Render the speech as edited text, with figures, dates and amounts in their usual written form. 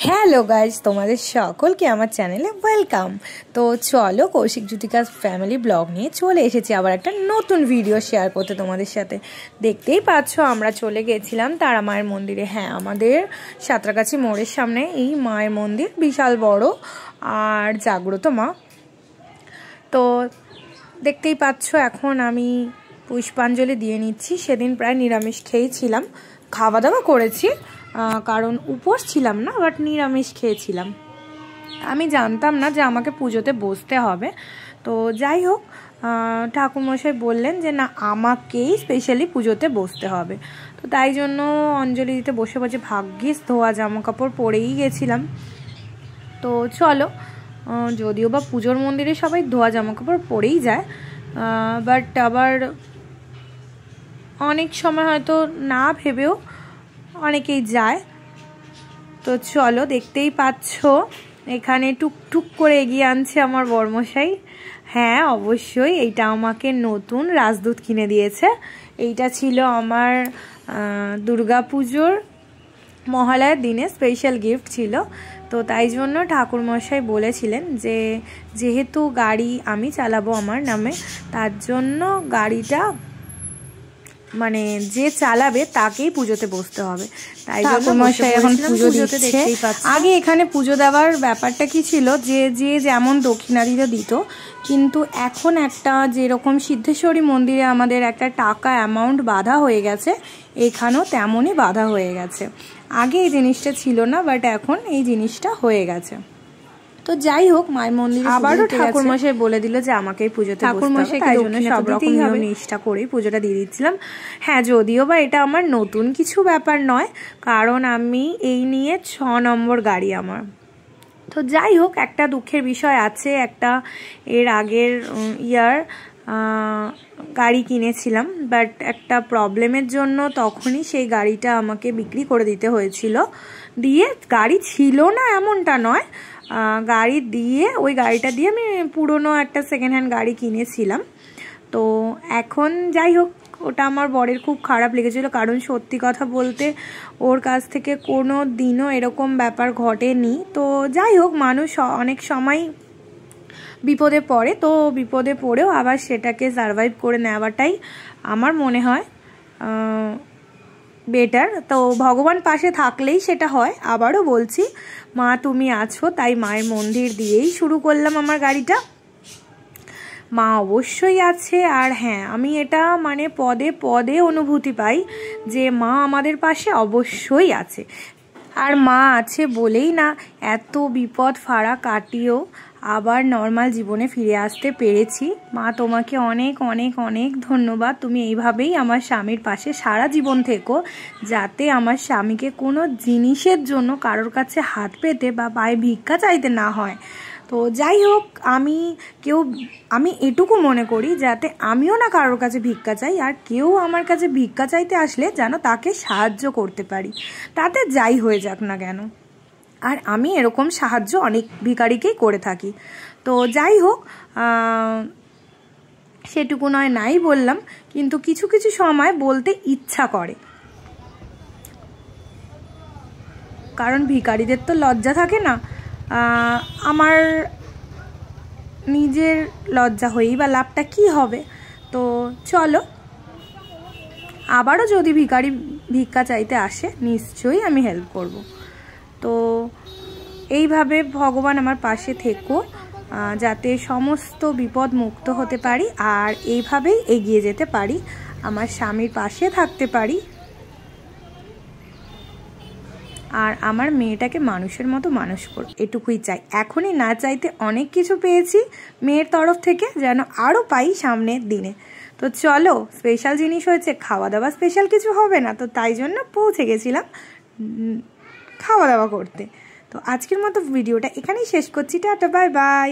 Hello guys, তোমাদের সকলকে আমার চ্যানেলে ওয়েলকাম। তো চলো, কৌশিক জ্যোতিকাস ফ্যামিলি ব্লগ নিয়ে চলে এসেছি আবার একটা নতুন ভিডিও শেয়ার করতে তোমাদের সাথে। দেখতেই পাচ্ছ আমরা চলে গেছিলাম তারা মায়ের মন্দিরে। হ্যাঁ, আমাদের সাঁতরাগাছি মোড়ের সামনে এই মায়ের মন্দির বিশাল বড় আর জাগ্রত মা। তো দেখতেই পাচ্ছ এখন আমি পুষ্পাঞ্জলি দিয়ে নিচ্ছি। সেদিন প্রায় নিরামিষ খেয়েছিলাম, খাওয়া দাওয়া করেছি কারণ উপোস ছিলাম না, বাট নিরামিষ খেয়েছিলাম। আমি জানতাম না যে আমাকে পুজোতে বসতে হবে। তো যাই হোক, ঠাকুরমশাই বললেন যে না, আমাকেই স্পেশালি পুজোতে বসতে হবে। তো তাই জন্য অঞ্জলি দিতে বসে বসে ভাগ্যিস ধোয়া জামা কাপড় পরেই গেছিলাম। তো চলো, যদিও বা পুজোর মন্দিরে সবাই ধোয়া জামা কাপড় পরেই যায়, বাট আবার অনেক সময় হয়তো না ভেবেও অনেকেই যায়। তো চলো, দেখতেই পাচ্ছ এখানে টুকটুক করে এগিয়ে আনছে আমার বরমশাই। হ্যাঁ, অবশ্যই এইটা আমাকে নতুন রাজদূত কিনে দিয়েছে। এইটা ছিল আমার দুর্গাপুজোর মহালয়ার দিনে স্পেশাল গিফট ছিল। তো তাই জন্য ঠাকুরমশাই বলেছিলেন যে যেহেতু গাড়ি আমি চালাবো আমার নামে, তার জন্য গাড়িটা মানে যে চালাবে তাকেই পুজোতে বসতে হবে। তাই জন্য মশাই এখন পুজো দিচ্ছে। আগে এখানে পুজো দেওয়ার ব্যাপারটা কি ছিল, যে যে যেমন দক্ষিণাদিতে দিত, কিন্তু এখন একটা যেরকম সিদ্ধেশ্বরী মন্দিরে আমাদের একটা টাকা অ্যামাউন্ট বাঁধা হয়ে গেছে, এখানেও তেমনই বাঁধা হয়ে গেছে। আগে এই জিনিসটা ছিল না, বাট এখন এই জিনিসটা হয়ে গেছে। তো যাই হোক, মায়ের মন্দিরে আবারও ঠাকুরমশাই বলে দিল যে আমাকেই পুজোতে বসতে হবে, তাই জন্য সব রকম নিয়ম নিষ্ঠা করেই পুজোটা দিয়ে দিচ্ছিলাম। হ্যাঁ, যদিও বা এটা আমার নতুন কিছু ব্যাপার নয়, কারণ আমি এই নিয়ে 6 নম্বর গাড়ি আমার। তো যাই হোক, একটা দুঃখের বিষয় আছে, একটা এর আগের ইয়ার গাড়ি কিনেছিলাম, বাট একটা প্রবলেমের জন্য তখনই সেই গাড়িটা আমাকে বিক্রি করে দিতে হয়েছিল। দিয়ে গাড়ি ছিল না এমনটা নয়, গাড়ি দিয়ে ওই গাড়িটা দিয়ে আমি পুরনো একটা সেকেন্ড হ্যান্ড গাড়ি কিনেছিলাম। তো এখন যাই হোক, ওটা আমার বরের খুব খারাপ লেগেছিলো, কারণ সত্যি কথা বলতে ওর কাছ থেকে কোনো দিনও এরকম ব্যাপার ঘটেনি। তো যাই হোক, মানুষ অনেক সময় বিপদে পড়ে, তো বিপদে পড়েও আবার সেটাকে সারভাইভ করে নেওয়াটাই আমার মনে হয় বেটার। তো ভগবান পাশে থাকলেই সেটা হয়। আবারও বলছি, মা তুমি আছো, তাই মায়ের মন্দির দিয়েই শুরু করলাম আমার গাড়িটা। মা অবশ্যই আছে, আর হ্যাঁ, আমি এটা মানে পদে পদে অনুভূতি পাই যে মা আমাদের পাশে অবশ্যই আছে। আর মা আছে বলেই না এত বিপদ ফাড়া কাটিয়েও আবার নর্মাল জীবনে ফিরে আসতে পেরেছি। মা তোমাকে অনেক অনেক অনেক ধন্যবাদ। তুমি এইভাবেই আমার স্বামীর পাশে সারা জীবন থেকো, যাতে আমার স্বামীকে কোনো জিনিসের জন্য কারোর কাছে হাত পেতে বা পায়ে ভিক্ষা চাইতে না হয়। তো যাই হোক, আমি এটুকু মনে করি যাতে আমিও না কারোর কাছে ভিক্ষা চাই, আর কেউ আমার কাছে ভিক্ষা চাইতে আসলে যেন তাকে সাহায্য করতে পারি, তাতে যাই হয়ে যাক না কেন। আর আমি এরকম সাহায্য অনেক ভিখারিকেই করে থাকি। তো যাই হোক, সেটুকু নয় নাই বললাম, কিন্তু কিছু কিছু সময় বলতে ইচ্ছা করে, কারণ ভিখারিদের তো লজ্জা থাকে না। আমার নিজের লজ্জা হয়েই বা লাভটা কি হবে। তো চলো, আবারও যদি ভিখারি ভিক্ষা চাইতে আসে নিশ্চয়ই আমি হেল্প করব। তো এইভাবে ভগবান আমার পাশে থেকো, যাতে সমস্ত বিপদ মুক্ত হতে পারি, আর এইভাবেই এগিয়ে যেতে পারি, আমার স্বামীর পাশে থাকতে পারি, আর আমার মেয়েটাকে মানুষের মতো মানুষ করো, এটুকুই চাই। এখনই না চাইতে অনেক কিছু পেয়েছি মেয়ের তরফ থেকে, যেন আরও পাই সামনের দিনে। তো চলো, স্পেশাল জিনিস হয়েছে, খাওয়া দাওয়া স্পেশাল কিছু হবে না, তো তাই জন্য পৌঁছে গেছিলাম খাওয়া দাওয়া করতে। তো আজকের মতো ভিডিওটা এখানেই শেষ করছি। Tata, bye bye.